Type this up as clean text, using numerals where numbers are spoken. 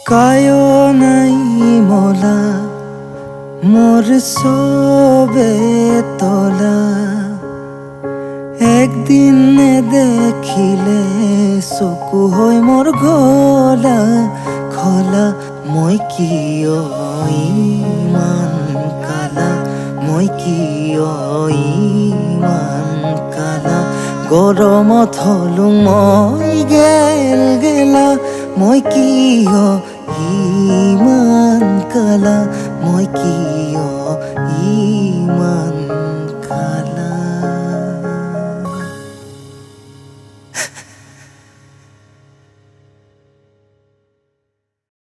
Caio নাই মোলা মোর সবে তোলা একদিন দেখিলে চকু হয় মোর ঘোলা খোলা মই কিয় ইমান কালা মই কিয় ইমান কালা গৰমত হলো মই গেল গেলা মই কিয় ইমান কালা মই কিয়